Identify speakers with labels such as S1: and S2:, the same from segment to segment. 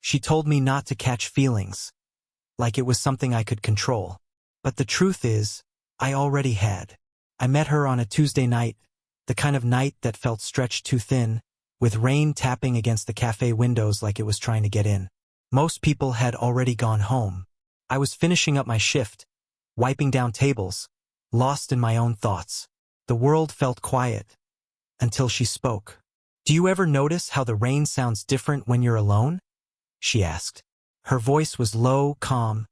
S1: She told me not to catch feelings, like it was something I could control. But the truth is, I already had. I met her on a Tuesday night, the kind of night that felt stretched too thin, with rain tapping against the cafe windows like it was trying to get in. Most people had already gone home. I was finishing up my shift, wiping down tables, lost in my own thoughts. The world felt quiet, until she spoke. "Do you ever notice how the rain sounds different when you're alone?" she asked. Her voice was low, calm,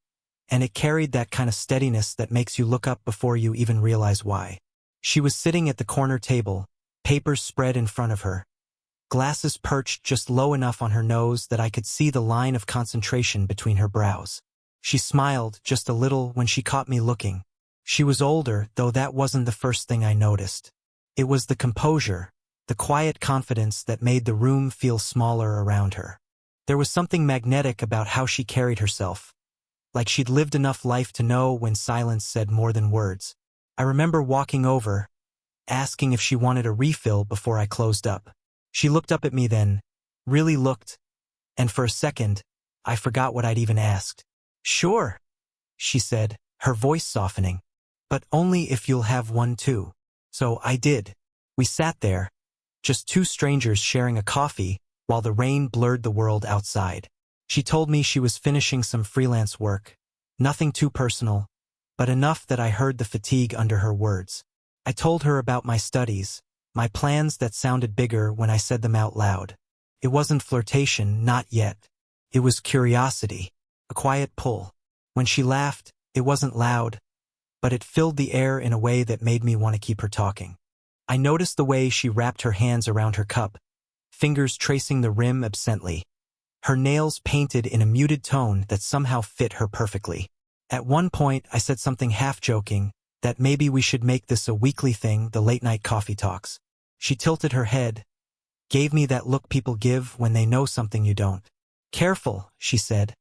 S1: and it carried that kind of steadiness that makes you look up before you even realize why. She was sitting at the corner table, papers spread in front of her, glasses perched just low enough on her nose that I could see the line of concentration between her brows. She smiled just a little when she caught me looking. She was older, though that wasn't the first thing I noticed. It was the composure, the quiet confidence that made the room feel smaller around her. There was something magnetic about how she carried herself, like she'd lived enough life to know when silence said more than words. I remember walking over, asking if she wanted a refill before I closed up. She looked up at me then, really looked, and for a second, I forgot what I'd even asked. "Sure," she said, her voice softening, "but only if you'll have one too." So I did. We sat there, just two strangers sharing a coffee, while the rain blurred the world outside. She told me she was finishing some freelance work, nothing too personal, but enough that I heard the fatigue under her words. I told her about my studies, my plans that sounded bigger when I said them out loud. It wasn't flirtation, not yet. It was curiosity, a quiet pull. When she laughed, it wasn't loud, but it filled the air in a way that made me want to keep her talking. I noticed the way she wrapped her hands around her cup, fingers tracing the rim absently, her nails painted in a muted tone that somehow fit her perfectly. At one point, I said something half-joking, that maybe we should make this a weekly thing, the late-night coffee talks. She tilted her head, gave me that look people give when they know something you don't. "Careful," she said,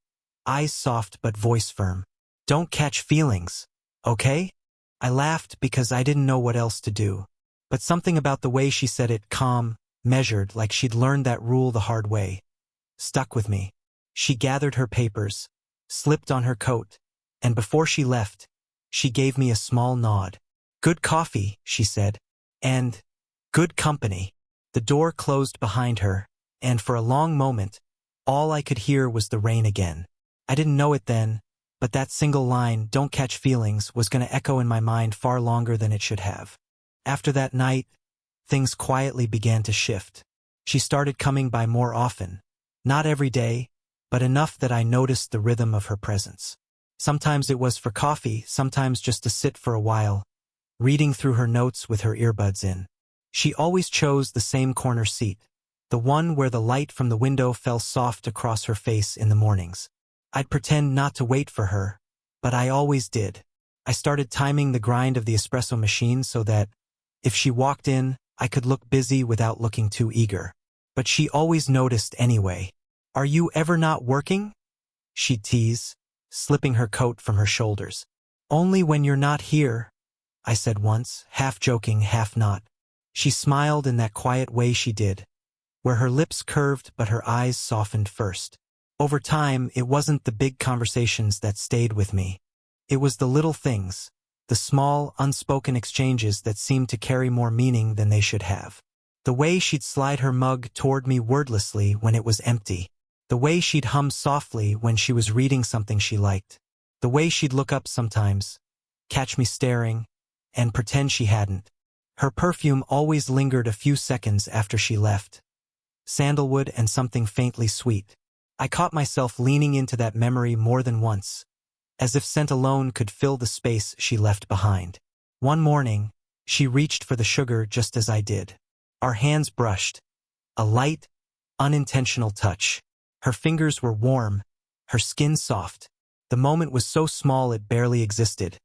S1: eyes soft but voice firm. "Don't catch feelings, okay?" I laughed because I didn't know what else to do. But something about the way she said it, calm, measured, like she'd learned that rule the hard way, stuck with me. She gathered her papers, slipped on her coat, and before she left, she gave me a small nod. "Good coffee," she said, "and good company." The door closed behind her, and for a long moment, all I could hear was the rain again. I didn't know it then, but that single line, "Don't catch feelings," was going to echo in my mind far longer than it should have. After that night, things quietly began to shift. She started coming by more often. Not every day, but enough that I noticed the rhythm of her presence. Sometimes it was for coffee, sometimes just to sit for a while, reading through her notes with her earbuds in. She always chose the same corner seat, the one where the light from the window fell soft across her face in the mornings. I'd pretend not to wait for her, but I always did. I started timing the grind of the espresso machine so that, if she walked in, I could look busy without looking too eager. But she always noticed anyway. "Are you ever not working?" she'd tease, slipping her coat from her shoulders. "Only when you're not here," I said once, half joking, half not. She smiled in that quiet way she did, where her lips curved but her eyes softened first. Over time, it wasn't the big conversations that stayed with me. It was the little things, the small, unspoken exchanges that seemed to carry more meaning than they should have. The way she'd slide her mug toward me wordlessly when it was empty. The way she'd hum softly when she was reading something she liked. The way she'd look up sometimes, catch me staring, and pretend she hadn't. Her perfume always lingered a few seconds after she left. Sandalwood and something faintly sweet. I caught myself leaning into that memory more than once, as if scent alone could fill the space she left behind. One morning, she reached for the sugar just as I did. Our hands brushed, a light, unintentional touch. Her fingers were warm, her skin soft. The moment was so small it barely existed,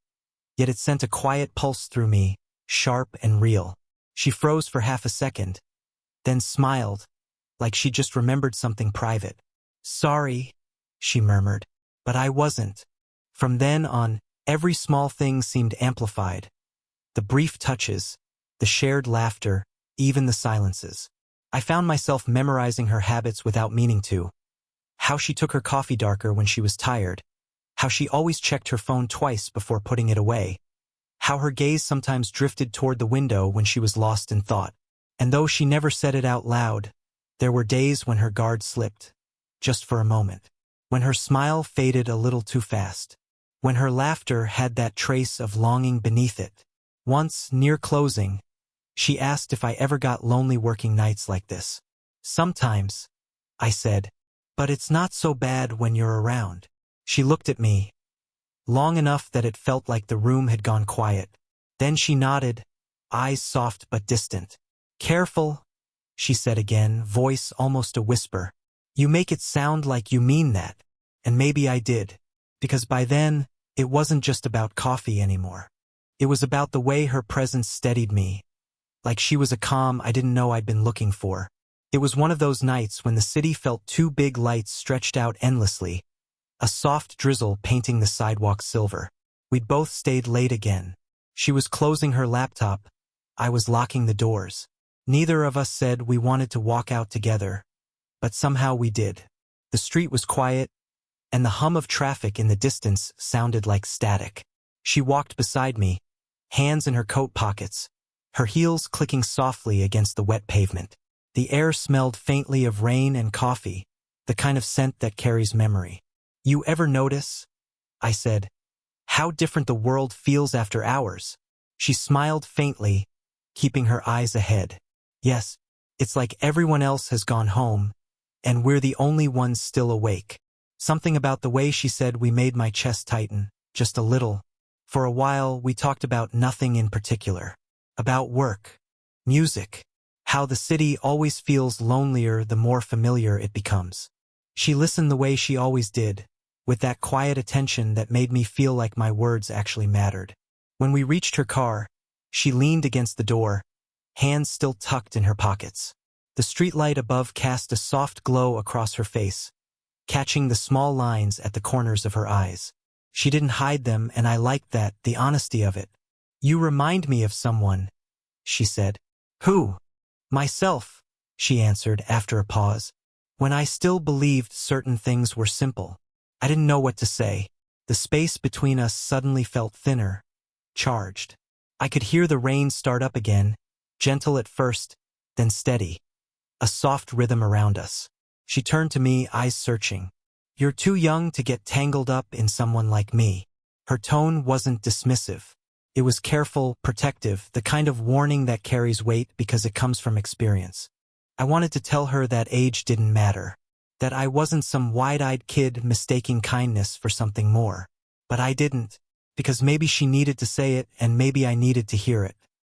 S1: yet it sent a quiet pulse through me, sharp and real. She froze for half a second, then smiled, like she just remembered something private. "Sorry," she murmured, but I wasn't. From then on, every small thing seemed amplified. The brief touches, the shared laughter, even the silences. I found myself memorizing her habits without meaning to. How she took her coffee darker when she was tired. How she always checked her phone twice before putting it away. How her gaze sometimes drifted toward the window when she was lost in thought. And though she never said it out loud, there were days when her guard slipped. Just for a moment. When her smile faded a little too fast. When her laughter had that trace of longing beneath it. Once, near closing, she asked if I ever got lonely working nights like this. Sometimes, I said, but it's not so bad when you're around. She looked at me, long enough that it felt like the room had gone quiet. Then she nodded, eyes soft but distant. Careful, she said again, voice almost a whisper. You make it sound like you mean that. And maybe I did, because by then, it wasn't just about coffee anymore. It was about the way her presence steadied me, like she was a calm I didn't know I'd been looking for. It was one of those nights when the city felt two big lights stretched out endlessly, a soft drizzle painting the sidewalk silver. We'd both stayed late again. She was closing her laptop. I was locking the doors. Neither of us said we wanted to walk out together, but somehow we did. The street was quiet, and the hum of traffic in the distance sounded like static. She walked beside me, hands in her coat pockets, her heels clicking softly against the wet pavement. The air smelled faintly of rain and coffee, the kind of scent that carries memory. You ever notice, I said, how different the world feels after hours? She smiled faintly, keeping her eyes ahead. Yes, it's like everyone else has gone home, and we're the only ones still awake. Something about the way she said we made my chest tighten, just a little. For a while, we talked about nothing in particular. About work, music, how the city always feels lonelier the more familiar it becomes. She listened the way she always did, with that quiet attention that made me feel like my words actually mattered. When we reached her car, she leaned against the door, hands still tucked in her pockets. The streetlight above cast a soft glow across her face, catching the small lines at the corners of her eyes. She didn't hide them, and I liked that, the honesty of it. You remind me of someone, she said. Who? Myself, she answered after a pause. When I still believed certain things were simple. I didn't know what to say. The space between us suddenly felt thinner, charged. I could hear the rain start up again, gentle at first, then steady. A soft rhythm around us. She turned to me, eyes searching. You're too young to get tangled up in someone like me. Her tone wasn't dismissive. It was careful, protective, the kind of warning that carries weight because it comes from experience. I wanted to tell her that age didn't matter, that I wasn't some wide-eyed kid mistaking kindness for something more. But I didn't, because maybe she needed to say it and maybe I needed to hear it.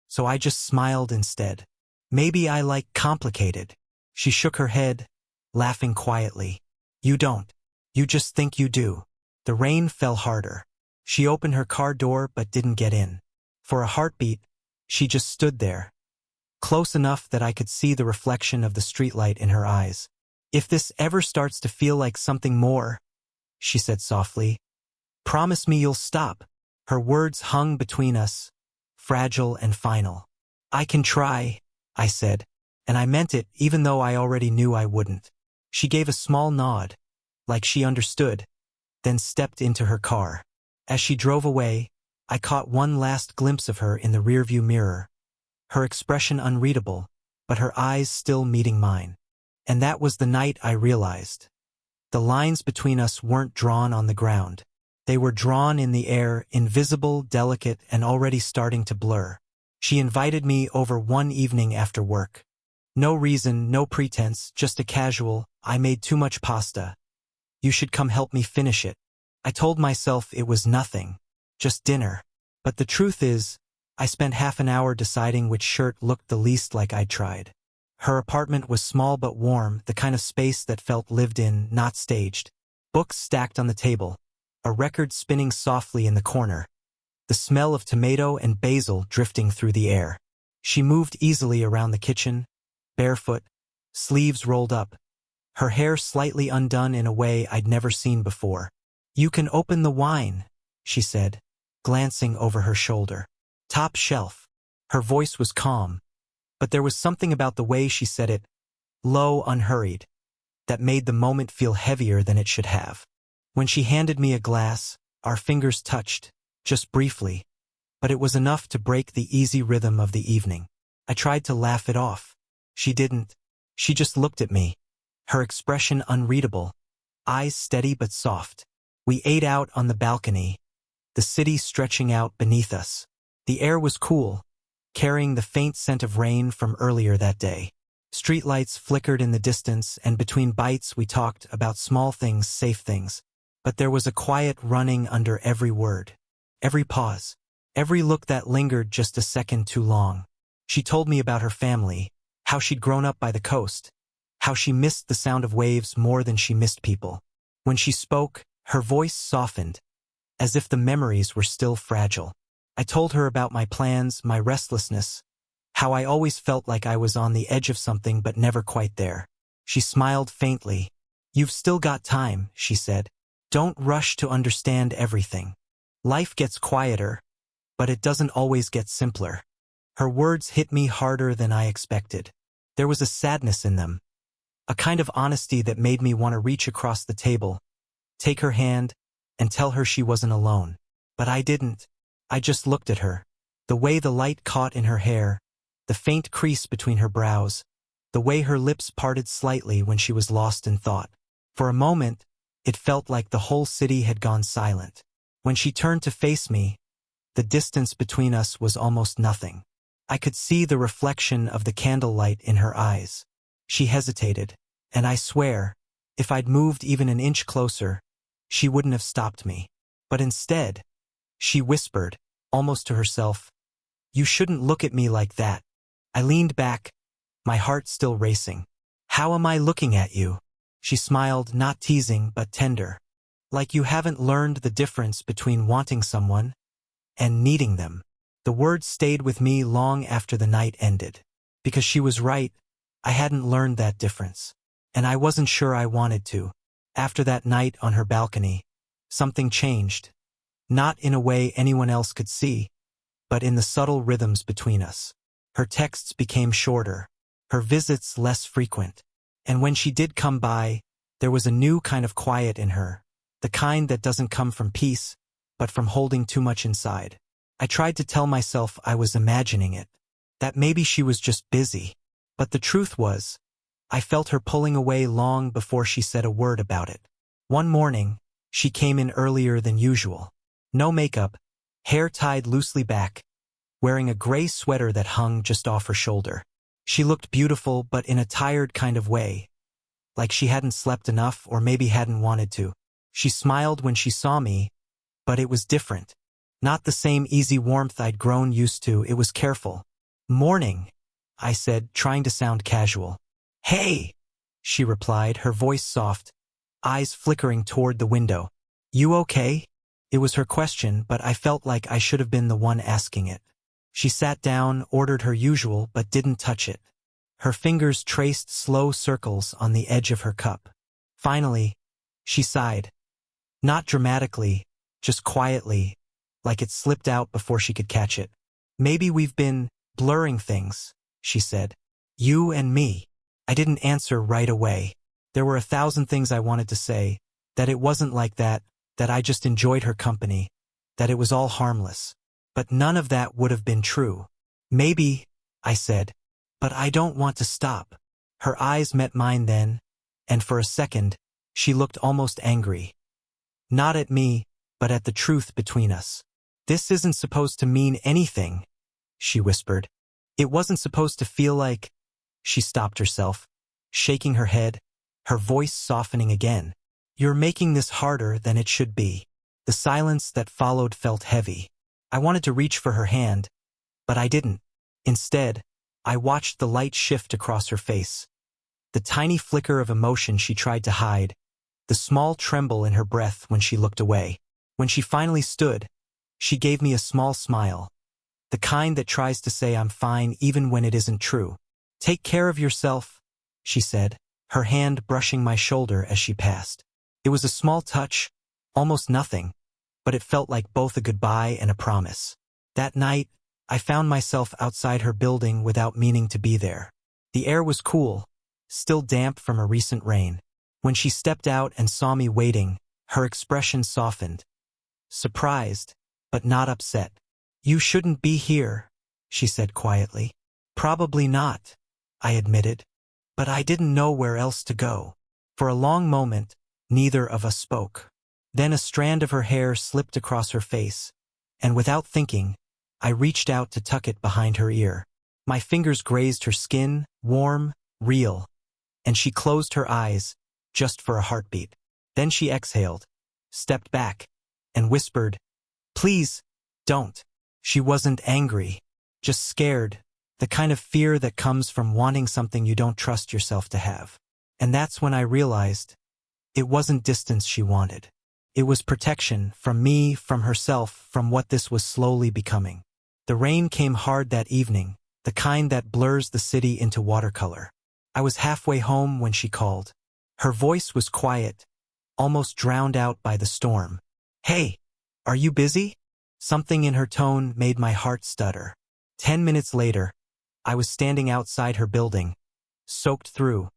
S1: So I just smiled instead. Maybe I like complicated. She shook her head, laughing quietly. You don't. You just think you do. The rain fell harder. She opened her car door but didn't get in. For a heartbeat, she just stood there, close enough that I could see the reflection of the streetlight in her eyes. If this ever starts to feel like something more, she said softly, promise me you'll stop. Her words hung between us, fragile and final. I can try, I said, and I meant it even though I already knew I wouldn't. She gave a small nod, like she understood, then stepped into her car. As she drove away, I caught one last glimpse of her in the rearview mirror, her expression unreadable, but her eyes still meeting mine. And that was the night I realized. The lines between us weren't drawn on the ground. They were drawn in the air, invisible, delicate, and already starting to blur. She invited me over one evening after work. No reason, no pretense, just a casual, I made too much pasta. You should come help me finish it. I told myself it was nothing, just dinner. But the truth is, I spent half an hour deciding which shirt looked the least like I'd tried. Her apartment was small but warm, the kind of space that felt lived in, not staged. Books stacked on the table, a record spinning softly in the corner, the smell of tomato and basil drifting through the air. She moved easily around the kitchen, barefoot, sleeves rolled up, her hair slightly undone in a way I'd never seen before. You can open the wine, she said, glancing over her shoulder. Top shelf. Her voice was calm, but there was something about the way she said it, low, unhurried. that made the moment feel heavier than it should have. When she handed me a glass, our fingers touched, just briefly, but it was enough to break the easy rhythm of the evening. I tried to laugh it off. She didn't. She just looked at me, her expression unreadable, eyes steady but soft. We ate out on the balcony, the city stretching out beneath us. The air was cool, carrying the faint scent of rain from earlier that day. Streetlights flickered in the distance, and between bites we talked about small things, safe things. But there was a quiet running under every word, every pause, every look that lingered just a second too long. She told me about her family, how she'd grown up by the coast, how she missed the sound of waves more than she missed people. When she spoke, her voice softened, as if the memories were still fragile. I told her about my plans, my restlessness, how I always felt like I was on the edge of something but never quite there. She smiled faintly. "You've still got time," she said. "Don't rush to understand everything. Life gets quieter, but it doesn't always get simpler." Her words hit me harder than I expected. There was a sadness in them, a kind of honesty that made me want to reach across the table, take her hand, and tell her she wasn't alone. But I didn't. I just looked at her. The way the light caught in her hair, the faint crease between her brows, the way her lips parted slightly when she was lost in thought. For a moment, it felt like the whole city had gone silent. When she turned to face me, the distance between us was almost nothing. I could see the reflection of the candlelight in her eyes. She hesitated, and I swear, if I'd moved even an inch closer, she wouldn't have stopped me. But instead, she whispered, almost to herself, "You shouldn't look at me like that." I leaned back, my heart still racing. "How am I looking at you?" She smiled, not teasing but tender. "Like you haven't learned the difference between wanting someone and needing them." The words stayed with me long after the night ended. Because she was right, I hadn't learned that difference. And I wasn't sure I wanted to. After that night on her balcony, something changed. Not in a way anyone else could see, but in the subtle rhythms between us. Her texts became shorter, her visits less frequent. And when she did come by, there was a new kind of quiet in her, the kind that doesn't come from peace, but from holding too much inside. I tried to tell myself I was imagining it, that maybe she was just busy. But the truth was, I felt her pulling away long before she said a word about it. One morning, she came in earlier than usual. No makeup, hair tied loosely back, wearing a gray sweater that hung just off her shoulder. She looked beautiful but in a tired kind of way, like she hadn't slept enough or maybe hadn't wanted to. She smiled when she saw me, but it was different. Not the same easy warmth I'd grown used to, it was careful. "Morning," I said, trying to sound casual. "Hey," she replied, her voice soft, eyes flickering toward the window. "You okay?" It was her question, but I felt like I should have been the one asking it. She sat down, ordered her usual, but didn't touch it. Her fingers traced slow circles on the edge of her cup. Finally, she sighed. Not dramatically, just quietly, like it slipped out before she could catch it. "Maybe we've been blurring things," she said. "You and me." I didn't answer right away. There were 1,000 things I wanted to say, that it wasn't like that I just enjoyed her company, that it was all harmless. But none of that would have been true. "Maybe," I said, "but I don't want to stop." Her eyes met mine then, and for a second, she looked almost angry. Not at me, but at the truth between us. "This isn't supposed to mean anything," she whispered. "It wasn't supposed to feel like—" She stopped herself, shaking her head, her voice softening again. "You're making this harder than it should be." The silence that followed felt heavy. I wanted to reach for her hand, but I didn't. Instead, I watched the light shift across her face. The tiny flicker of emotion she tried to hide, the small tremble in her breath when she looked away. When she finally stood, she gave me a small smile, the kind that tries to say I'm fine even when it isn't true. "Take care of yourself," she said, her hand brushing my shoulder as she passed. It was a small touch, almost nothing, but it felt like both a goodbye and a promise. That night, I found myself outside her building without meaning to be there. The air was cool, still damp from a recent rain. When she stepped out and saw me waiting, her expression softened. Surprised, but not upset. "You shouldn't be here," she said quietly. "Probably not," I admitted. But I didn't know where else to go. For a long moment, neither of us spoke. Then a strand of her hair slipped across her face, and without thinking, I reached out to tuck it behind her ear. My fingers grazed her skin, warm, real, and she closed her eyes, just for a heartbeat. Then she exhaled, stepped back, and whispered, "Please, don't." She wasn't angry, just scared, the kind of fear that comes from wanting something you don't trust yourself to have. And that's when I realized it wasn't distance she wanted. It was protection, from me, from herself, from what this was slowly becoming. The rain came hard that evening, the kind that blurs the city into watercolor. I was halfway home when she called. Her voice was quiet, almost drowned out by the storm. "Hey, are you busy?" Something in her tone made my heart stutter. 10 minutes later, I was standing outside her building, soaked through,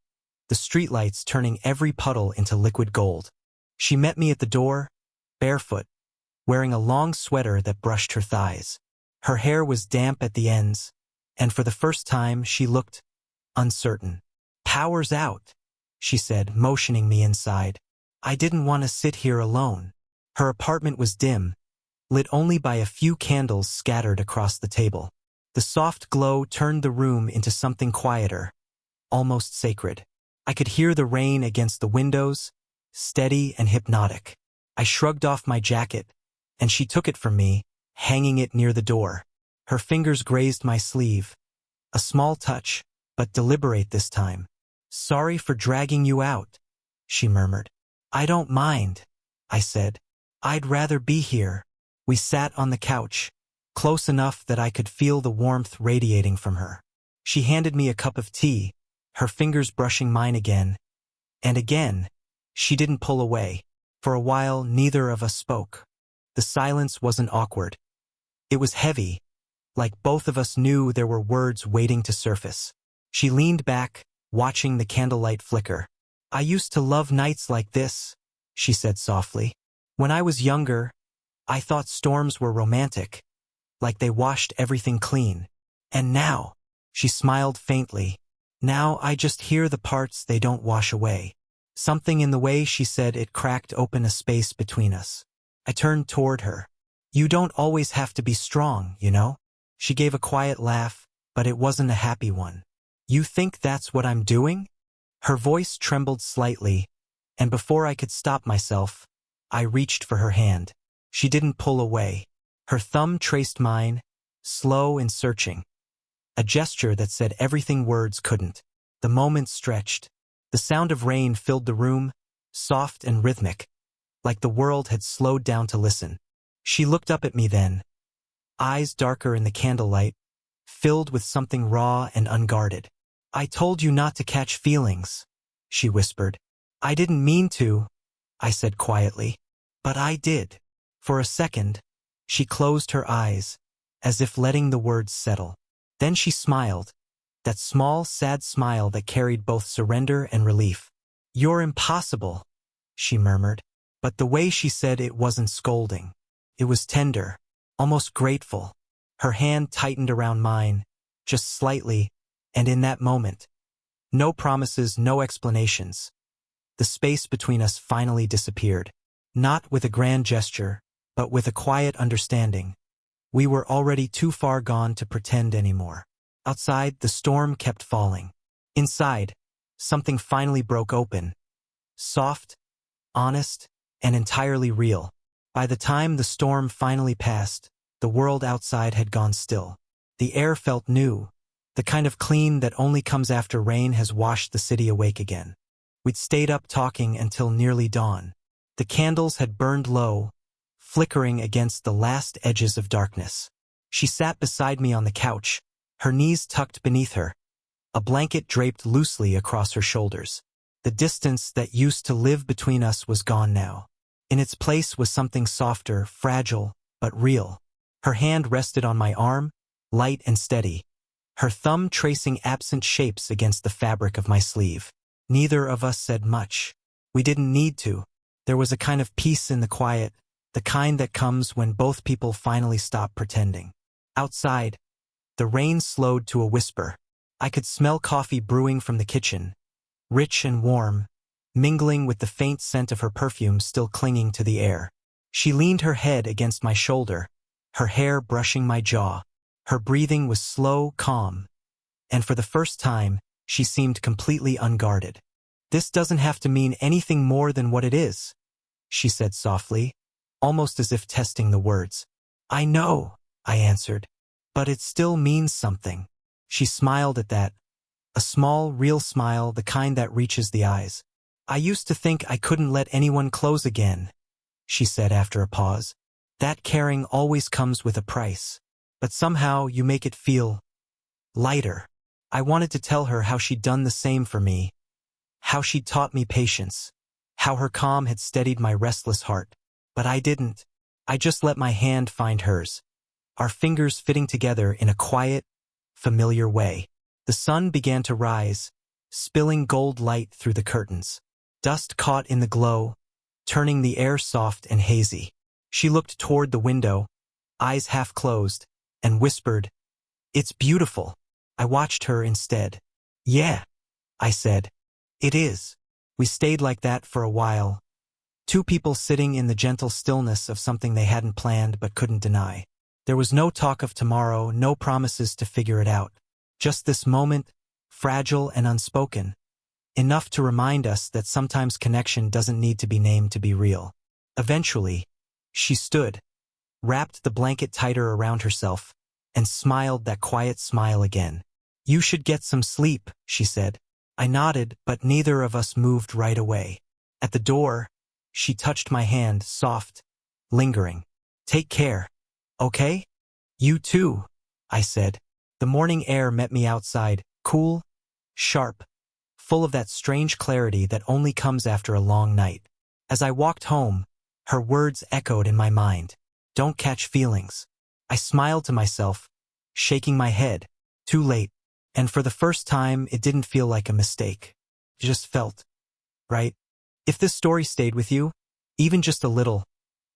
S1: the streetlights turning every puddle into liquid gold. She met me at the door, barefoot, wearing a long sweater that brushed her thighs. Her hair was damp at the ends, and for the first time she looked uncertain. "Power's out," she said, motioning me inside. I didn't want to sit here alone. Her apartment was dim, lit only by a few candles scattered across the table. The soft glow turned the room into something quieter, almost sacred. I could hear the rain against the windows, steady and hypnotic. I shrugged off my jacket, and she took it from me, hanging it near the door. Her fingers grazed my sleeve. A small touch, but deliberate this time. "Sorry for dragging you out," she murmured. "I don't mind," I said. "I'd rather be here." We sat on the couch, close enough that I could feel the warmth radiating from her. She handed me a cup of tea, her fingers brushing mine again. And again, she didn't pull away. For a while, neither of us spoke. The silence wasn't awkward. It was heavy, like both of us knew there were words waiting to surface. She leaned back, watching the candlelight flicker. "I used to love nights like this," she said softly. "When I was younger, I thought storms were romantic, like they washed everything clean. And now," she smiled faintly, "now I just hear the parts they don't wash away." Something in the way she said it cracked open a space between us. I turned toward her. "You don't always have to be strong, you know?" She gave a quiet laugh, but it wasn't a happy one. "You think that's what I'm doing?" Her voice trembled slightly, and before I could stop myself, I reached for her hand. She didn't pull away. Her thumb traced mine, slow and searching. A gesture that said everything words couldn't. The moment stretched. The sound of rain filled the room, soft and rhythmic, like the world had slowed down to listen. She looked up at me then, eyes darker in the candlelight, filled with something raw and unguarded. "I told you not to catch feelings," she whispered. "I didn't mean to," I said quietly. "But I did." For a second, she closed her eyes, as if letting the words settle. Then she smiled, that small, sad smile that carried both surrender and relief. "You're impossible," she murmured. But the way she said it wasn't scolding. It was tender, almost grateful. Her hand tightened around mine, just slightly, and in that moment, no promises, no explanations. The space between us finally disappeared. Not with a grand gesture, but with a quiet understanding. We were already too far gone to pretend anymore. Outside, the storm kept falling. Inside, something finally broke open. Soft, honest, and entirely real. By the time the storm finally passed, the world outside had gone still. The air felt new, the kind of clean that only comes after rain has washed the city awake again. We'd stayed up talking until nearly dawn. The candles had burned low, flickering against the last edges of darkness. She sat beside me on the couch, her knees tucked beneath her, a blanket draped loosely across her shoulders. The distance that used to live between us was gone now. In its place was something softer, fragile, but real. Her hand rested on my arm, light and steady, her thumb tracing absent shapes against the fabric of my sleeve. Neither of us said much. We didn't need to. There was a kind of peace in the quiet, the kind that comes when both people finally stop pretending. Outside, the rain slowed to a whisper. I could smell coffee brewing from the kitchen, rich and warm, mingling with the faint scent of her perfume still clinging to the air. She leaned her head against my shoulder, her hair brushing my jaw. Her breathing was slow, calm, and for the first time, she seemed completely unguarded. "This doesn't have to mean anything more than what it is," she said softly, almost as if testing the words. "I know," I answered, "but it still means something." She smiled at that, a small, real smile, the kind that reaches the eyes. "I used to think I couldn't let anyone close again," she said after a pause. "That caring always comes with a price. But somehow you make it feel lighter." I wanted to tell her how she'd done the same for me, how she'd taught me patience, how her calm had steadied my restless heart. But I didn't. I just let my hand find hers, our fingers fitting together in a quiet, familiar way. The sun began to rise, spilling gold light through the curtains. Dust caught in the glow, turning the air soft and hazy. She looked toward the window, eyes half closed, and whispered, "It's beautiful." I watched her instead. "Yeah," I said. "It is." We stayed like that for a while, two people sitting in the gentle stillness of something they hadn't planned but couldn't deny. There was no talk of tomorrow, no promises to figure it out. Just this moment, fragile and unspoken, enough to remind us that sometimes connection doesn't need to be named to be real. Eventually, she stood, wrapped the blanket tighter around herself, and smiled that quiet smile again. "You should get some sleep," she said. I nodded, but neither of us moved right away. At the door, she touched my hand, soft, lingering. "Take care, okay?" "You too," I said. The morning air met me outside, cool, sharp, full of that strange clarity that only comes after a long night. As I walked home, her words echoed in my mind. "Don't catch feelings." I smiled to myself, shaking my head. Too late. And for the first time, it didn't feel like a mistake. It just felt right. If this story stayed with you, even just a little,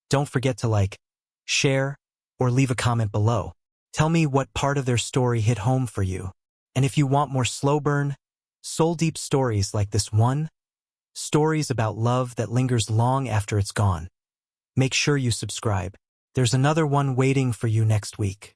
S1: don't forget to like, share, or leave a comment below. Tell me what part of their story hit home for you. And if you want more slow burn, soul-deep stories like this one, stories about love that lingers long after it's gone, make sure you subscribe. There's another one waiting for you next week.